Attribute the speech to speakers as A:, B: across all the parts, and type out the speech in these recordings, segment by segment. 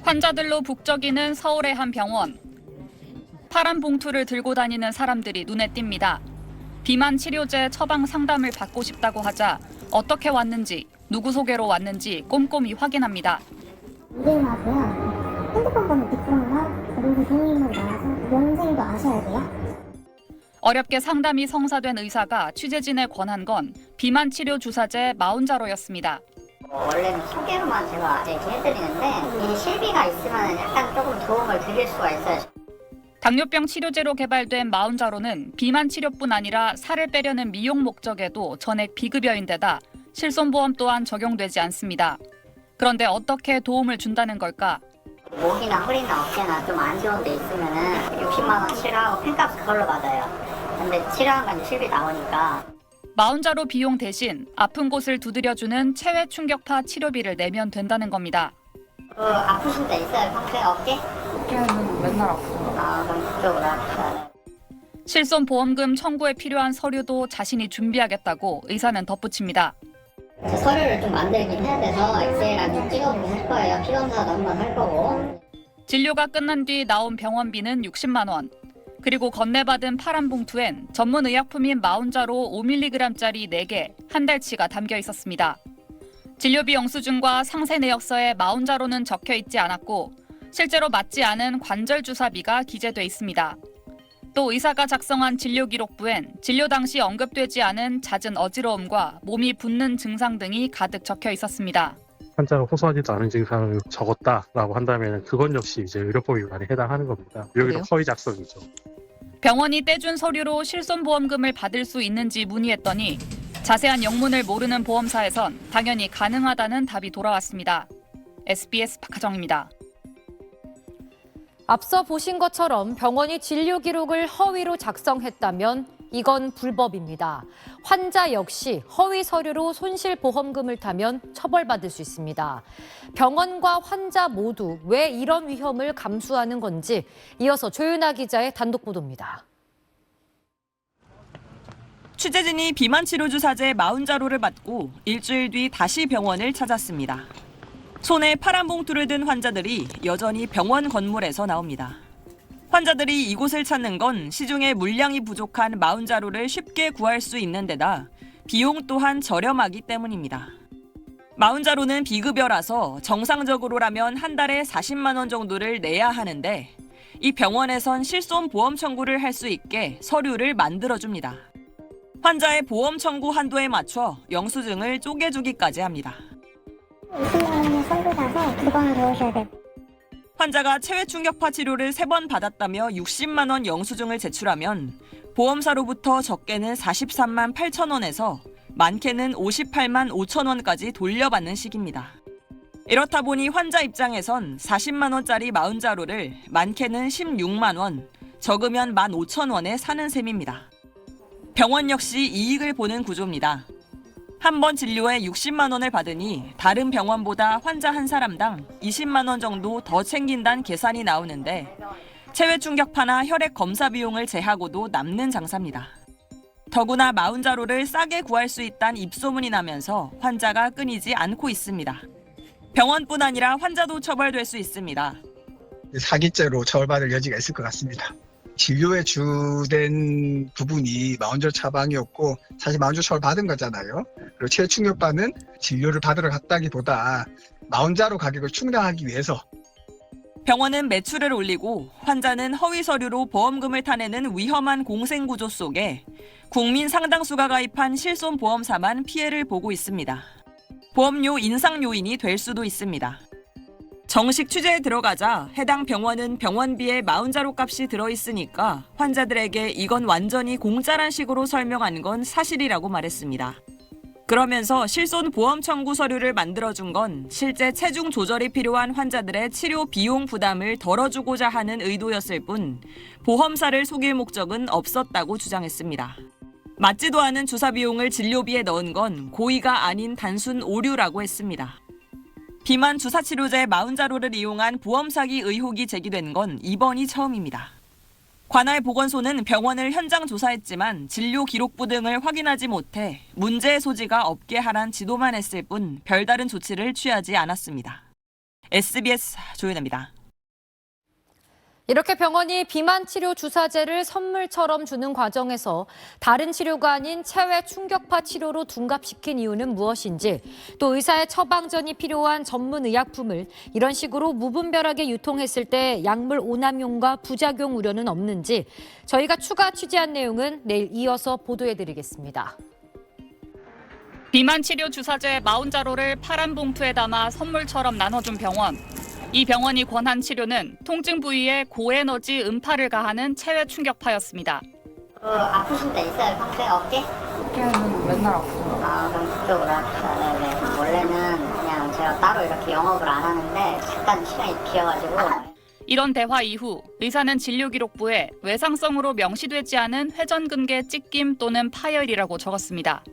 A: 환자들로 북적이는 서울의 한 병원. 파란 봉투를 들고 다니는 사람들이 눈에 띕니다. 비만 치료제 처방 상담을 받고 싶다고 하자 어떻게 왔는지, 누구 소개로 왔는지 꼼꼼히 확인합니다.
B: 이름하고요. 핸드폰 번호 뒷번호랑 그리고 동의인으로 나와서 면생도 아셔야 돼요.
A: 어렵게 상담이 성사된 의사가 취재진에 권한 건 비만 치료 주사제 마운자로였습니다.
B: 원래는 소개로만 제가 얘기해드리는데 이 실비가 있으면 약간 조금 도움을 드릴 수가 있어요.
A: 당뇨병 치료제로 개발된 마운자로는 비만 치료뿐 아니라 살을 빼려는 미용 목적에도 전액 비급여인데다 실손보험 또한 적용되지 않습니다. 그런데 어떻게 도움을 준다는 걸까?
B: 목이나 허리나 어깨나 좀 안 좋은 데 있으면은 60만 원 치료하고 핀값 그걸로 받아요. 근데 치료한 건 실비 나오니까.
A: 마운자로 비용 대신 아픈 곳을 두드려주는 체외 충격파 치료비를 내면 된다는 겁니다.
B: 아프신 데 있어요? 평소에 어깨?
A: 어깨는 맨날 아프고.
B: 그럼 그쪽으로 아프셔야
A: 실손보험금 청구에 필요한 서류도 자신이 준비하겠다고 의사는 덧붙입니다.
B: 저 서류를 좀 만들긴 해야 돼서 엑셀이랑 좀 찍어보긴 할 거예요. 피검사도 한번 할 거고.
A: 진료가 끝난 뒤 나온 병원비는 60만 원. 그리고 건네받은 파란 봉투엔 전문 의약품인 마운자로 5mg짜리 4개, 한 달치가 담겨 있었습니다. 진료비 영수증과 상세 내역서에 마운자로는 적혀 있지 않았고 실제로 맞지 않은 관절 주사비가 기재돼 있습니다. 또 의사가 작성한 진료 기록부엔 진료 당시 언급되지 않은 잦은 어지러움과 몸이 붓는 증상 등이 가득 적혀 있었습니다.
C: 환자가 호소하지도 않은 증상을 적었다라고 한다면 그건 역시 이제 의료법 위반에 해당하는 겁니다. 여기도 허위 작성이죠.
A: 병원이 떼준 서류로 실손보험금을 받을 수 있는지 문의했더니 자세한 영문을 모르는 보험사에선 당연히 가능하다는 답이 돌아왔습니다. SBS 박하정입니다.
D: 앞서 보신 것처럼 병원이 진료 기록을 허위로 작성했다면 이건 불법입니다. 환자 역시 허위 서류로 손실보험금을 타면 처벌받을 수 있습니다. 병원과 환자 모두 왜 이런 위험을 감수하는 건지 이어서 조윤아 기자의 단독 보도입니다.
E: 취재진이 비만 치료 주사제 마운자로를 받고 일주일 뒤 다시 병원을 찾았습니다. 손에 파란 봉투를 든 환자들이 여전히 병원 건물에서 나옵니다. 환자들이 이곳을 찾는 건 시중에 물량이 부족한 마운자로를 쉽게 구할 수 있는 데다 비용 또한 저렴하기 때문입니다. 마운자로는 비급여라서 정상적으로라면 한 달에 40만 원 정도를 내야 하는데 이 병원에선 실손보험 청구를 할 수 있게 서류를 만들어줍니다. 환자의 보험 청구 한도에 맞춰 영수증을 쪼개주기까지 합니다.
B: 20만 원에 서류 사서 두 번을 넣으셔야 돼요.
E: 환자가 체외 충격파 치료를 3번 받았다며 60만 원 영수증을 제출하면 보험사로부터 적게는 43만 8천 원에서 많게는 58만 5천 원까지 돌려받는 식입니다. 이렇다 보니 환자 입장에선 40만 원짜리 마운자로를 많게는 16만 원, 적으면 15,000원에 사는 셈입니다. 병원 역시 이익을 보는 구조입니다. 한 번 진료에 60만 원을 받으니 다른 병원보다 환자 한 사람당 20만 원 정도 더 챙긴다는 계산이 나오는데 체외 충격파나 혈액 검사 비용을 제하고도 남는 장사입니다. 더구나 마운자로를 싸게 구할 수 있다는 입소문이 나면서 환자가 끊이지 않고 있습니다. 병원뿐 아니라 환자도 처벌될 수 있습니다.
F: 사기죄로 처벌받을 여지가 있을 것 같습니다. 진료에 주된 부분이 마운자로 처방이었고 사실 마운자로 처벌받은 거잖아요. 그리고 체외 충격파는 진료를 받으러 갔다기보다 마운자로 가격을 충당하기 위해서
E: 병원은 매출을 올리고 환자는 허위 서류로 보험금을 타내는 위험한 공생구조 속에 국민 상당수가 가입한 실손보험사만 피해를 보고 있습니다. 보험료 인상 요인이 될 수도 있습니다. 정식 취재에 들어가자 해당 병원은 병원비에 마운자로 값이 들어있으니까 환자들에게 이건 완전히 공짜란 식으로 설명한 건 사실이라고 말했습니다. 그러면서 실손보험 청구 서류를 만들어준 건 실제 체중 조절이 필요한 환자들의 치료 비용 부담을 덜어주고자 하는 의도였을 뿐 보험사를 속일 목적은 없었다고 주장했습니다. 맞지도 않은 주사 비용을 진료비에 넣은 건 고의가 아닌 단순 오류라고 했습니다. 비만 주사 치료제 마운자로를 이용한 보험 사기 의혹이 제기된 건 이번이 처음입니다. 관할 보건소는 병원을 현장 조사했지만 진료 기록부 등을 확인하지 못해 문제의 소지가 없게 하란 지도만 했을 뿐 별다른 조치를 취하지 않았습니다. SBS 조윤아입니다.
D: 이렇게 병원이 비만 치료 주사제를 선물처럼 주는 과정에서 다른 치료가 아닌 체외 충격파 치료로 둔갑시킨 이유는 무엇인지, 또 의사의 처방전이 필요한 전문 의약품을 이런 식으로 무분별하게 유통했을 때 약물 오남용과 부작용 우려는 없는지 저희가 추가 취재한 내용은 내일 이어서 보도해드리겠습니다.
A: 비만 치료 주사제 40자루를 파란 봉투에 담아 선물처럼 나눠준 병원. 이 병원이 권한 치료는 통증 부위에 고에너지 음파를 가하는 체외 충격파였습니다.
B: 아프신 데 있어요? 평소에 어깨?
A: 어깨는 맨날 아프죠.
B: 그럼 그쪽으로 하셔야 네. 원래는 그냥 제가 따로 이렇게 영업을 안 하는데 잠깐 시간이 비어가지고.
A: 이런 대화 이후 의사는 진료기록부에 외상성으로 명시되지 않은 회전근개 찢김 또는 파열이라고 적었습니다.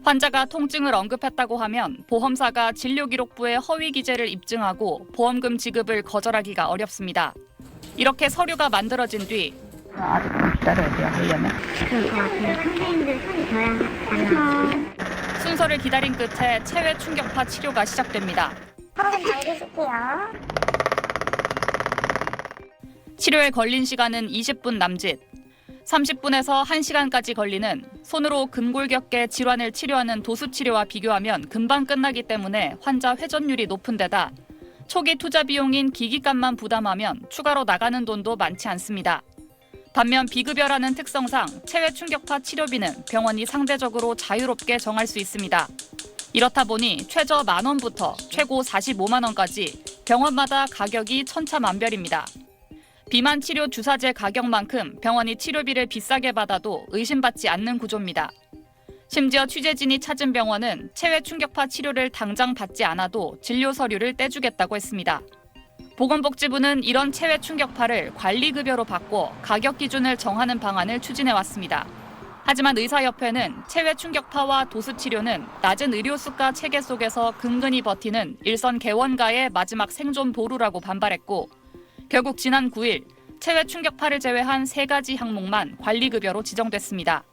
A: 환자가 통증을 언급했다고 하면 보험사가 진료기록부에 허위 기재를 입증하고 보험금 지급을 거절하기가 어렵습니다. 이렇게 서류가 만들어진 뒤
G: 아직 좀 기다려야 돼요, 하려면.
B: 그럴 것 같아요. 선생님들 손이 저랑 잘 나와요.
A: 순서를 기다린 끝에 체외 충격파 치료가 시작됩니다.
B: 손좀 당겨줄게요.
A: 치료에 걸린 시간은 20분 남짓. 30분에서 1시간까지 걸리는 손으로 근골격계 질환을 치료하는 도수치료와 비교하면 금방 끝나기 때문에 환자 회전율이 높은 데다 초기 투자 비용인 기기값만 부담하면 추가로 나가는 돈도 많지 않습니다. 반면 비급여라는 특성상 체외 충격파 치료비는 병원이 상대적으로 자유롭게 정할 수 있습니다. 이렇다 보니 최저 10,000원부터 최고 45만 원까지 병원마다 가격이 천차만별입니다. 비만 치료 주사제 가격만큼 병원이 치료비를 비싸게 받아도 의심받지 않는 구조입니다. 심지어 취재진이 찾은 병원은 체외 충격파 치료를 당장 받지 않아도 진료 서류를 떼주겠다고 했습니다. 보건복지부는 이런 체외 충격파를 관리급여로 바꿔 가격 기준을 정하는 방안을 추진해왔습니다. 하지만 의사협회는 체외 충격파와 도수치료는 낮은 의료수가 체계 속에서 근근히 버티는 일선 개원가의 마지막 생존 보루라고 반발했고, 결국 지난 9일 체외 충격파를 제외한 3가지 항목만 관리급여로 지정됐습니다.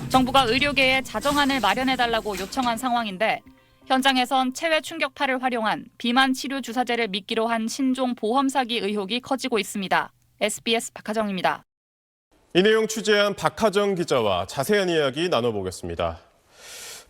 A: 정부가 의료계에 자정안을 마련해달라고 요청한 상황인데 현장에선 체외 충격파를 활용한 비만 치료 주사제를 미끼로 한 신종 보험 사기 의혹이 커지고 있습니다. SBS 박하정입니다.
H: 이 내용 취재한 박하정 기자와 자세한 이야기 나눠보겠습니다.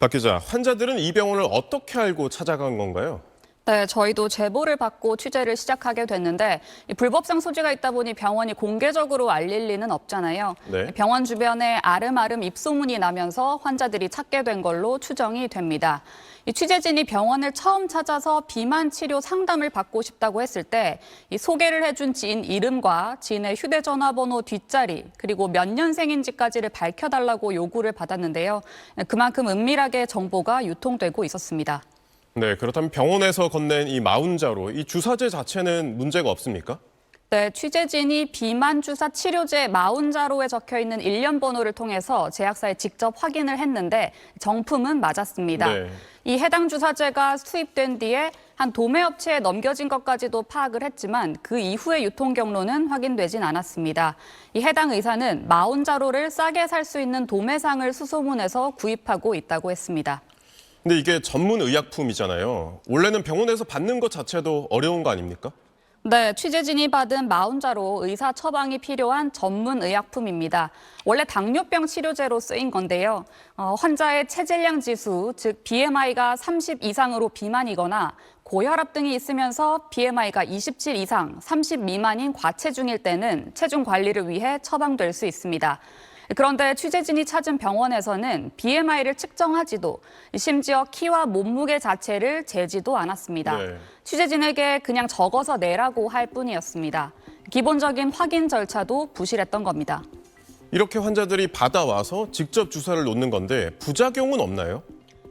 H: 박 기자, 환자들은 이 병원을 어떻게 알고 찾아간 건가요?
I: 네, 저희도 제보를 받고 취재를 시작하게 됐는데 불법성 소지가 있다 보니 병원이 공개적으로 알릴 리는 없잖아요.
H: 네.
I: 병원 주변에 아름아름 입소문이 나면서 환자들이 찾게 된 걸로 추정이 됩니다. 이 취재진이 병원을 처음 찾아서 비만 치료 상담을 받고 싶다고 했을 때 이 소개를 해준 지인 이름과 지인의 휴대전화번호 뒷자리 그리고 몇 년생인지까지를 밝혀달라고 요구를 받았는데요. 그만큼 은밀하게 정보가 유통되고 있었습니다.
H: 네, 그렇다면 병원에서 건넨 이 40자루, 이 주사제 자체는 문제가 없습니까?
I: 네, 취재진이 비만 주사 치료제 40자루에 적혀 있는 일련 번호를 통해서 제약사에 직접 확인을 했는데 정품은 맞았습니다.
H: 네.
I: 이 해당 주사제가 수입된 뒤에 한 도매업체에 넘겨진 것까지도 파악을 했지만 그 이후의 유통 경로는 확인되진 않았습니다. 이 해당 의사는 40자루를 싸게 살 수 있는 도매상을 수소문해서 구입하고 있다고 했습니다.
H: 근데 이게 전문 의약품이잖아요. 원래는 병원에서 받는 것 자체도 어려운 거 아닙니까?
I: 네, 취재진이 받은 40자루 의사 처방이 필요한 전문 의약품입니다. 원래 당뇨병 치료제로 쓰인 건데요. 환자의 체질량 지수, 즉 BMI가 30 이상으로 비만이거나 고혈압 등이 있으면서 BMI가 27 이상, 30 미만인 과체중일 때는 체중 관리를 위해 처방될 수 있습니다. 그런데 취재진이 찾은 병원에서는 BMI를 측정하지도 심지어 키와 몸무게 자체를 재지도 않았습니다.
H: 네.
I: 취재진에게 그냥 적어서 내라고 할 뿐이었습니다. 기본적인 확인 절차도 부실했던 겁니다.
H: 이렇게 환자들이 받아와서 직접 주사를 놓는 건데 부작용은 없나요?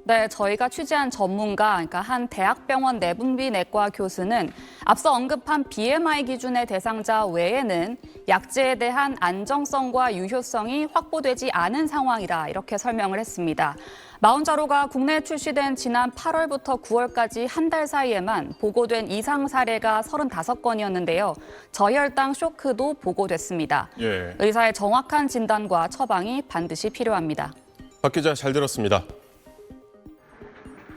I: 네, 저희가 취재한 전문가, 그러니까 한 대학병원 내분비 내과 교수는 앞서 언급한 BMI 기준의 대상자 외에는 약제에 대한 안정성과 유효성이 확보되지 않은 상황이라 이렇게 설명을 했습니다. 40자루가 국내에 출시된 지난 8월부터 9월까지 한 달 사이에만 보고된 이상 사례가 35건이었는데요. 저혈당 쇼크도 보고됐습니다.
H: 예.
I: 의사의 정확한 진단과 처방이 반드시 필요합니다.
H: 박 기자 잘 들었습니다.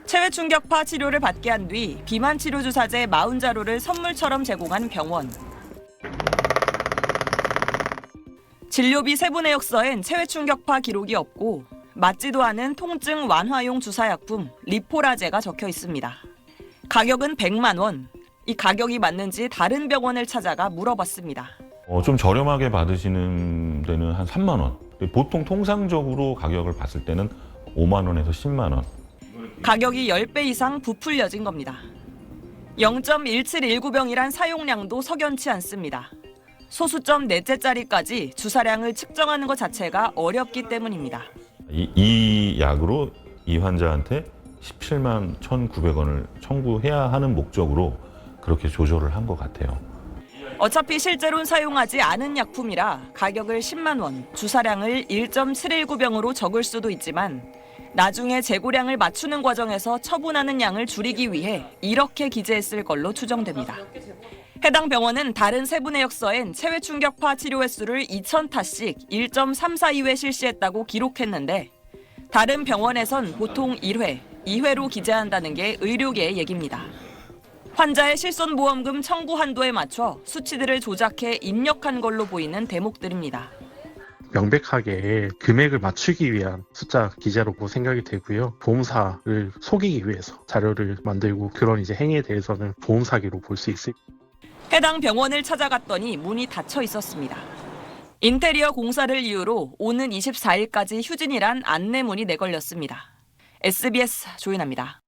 E: 체외 충격파 치료를 받게 한 뒤 비만 치료 주사제 40자루를 선물처럼 제공한 병원. 진료비 세부 내역서엔 체외 충격파 기록이 없고 맞지도 않은 통증 완화용 주사약품 리포라제가 적혀 있습니다. 가격은 100만 원. 이 가격이 맞는지 다른 병원을 찾아가 물어봤습니다.
J: 좀 저렴하게 받으시는 데는 한 3만 원. 보통 통상적으로 가격을 봤을 때는 5만 원에서 10만 원.
E: 가격이 10배 이상 부풀려진 겁니다. 0.1719병이란 사용량도 석연치 않습니다. 소수점 넷째짜리까지 주사량을 측정하는 것 자체가 어렵기 때문입니다.
J: 이 약으로 이 환자한테 17만 1,900원을 청구해야 하는 목적으로 그렇게 조절을 한 것 같아요.
E: 어차피 실제로는 사용하지 않은 약품이라 가격을 10만 원, 주사량을 1.719병으로 적을 수도 있지만 나중에 재고량을 맞추는 과정에서 처분하는 양을 줄이기 위해 이렇게 기재했을 걸로 추정됩니다. 해당 병원은 다른 세부 내역서엔 체외 충격파 치료 횟수를 2,000타씩 1.342회 실시했다고 기록했는데 다른 병원에선 보통 1회, 2회로 기재한다는 게 의료계의 얘기입니다. 환자의 실손보험금 청구 한도에 맞춰 수치들을 조작해 입력한 걸로 보이는 대목들입니다.
C: 명백하게 금액을 맞추기 위한 숫자 기재라고 생각이 되고요. 보험사를 속이기 위해서 자료를 만들고 그런 이제 행위에 대해서는 보험 사기로 볼 수 있습니다.
E: 해당 병원을 찾아갔더니 문이 닫혀 있었습니다. 인테리어 공사를 이유로 오는 24일까지 휴진이란 안내문이 내걸렸습니다. SBS 조인아입니다.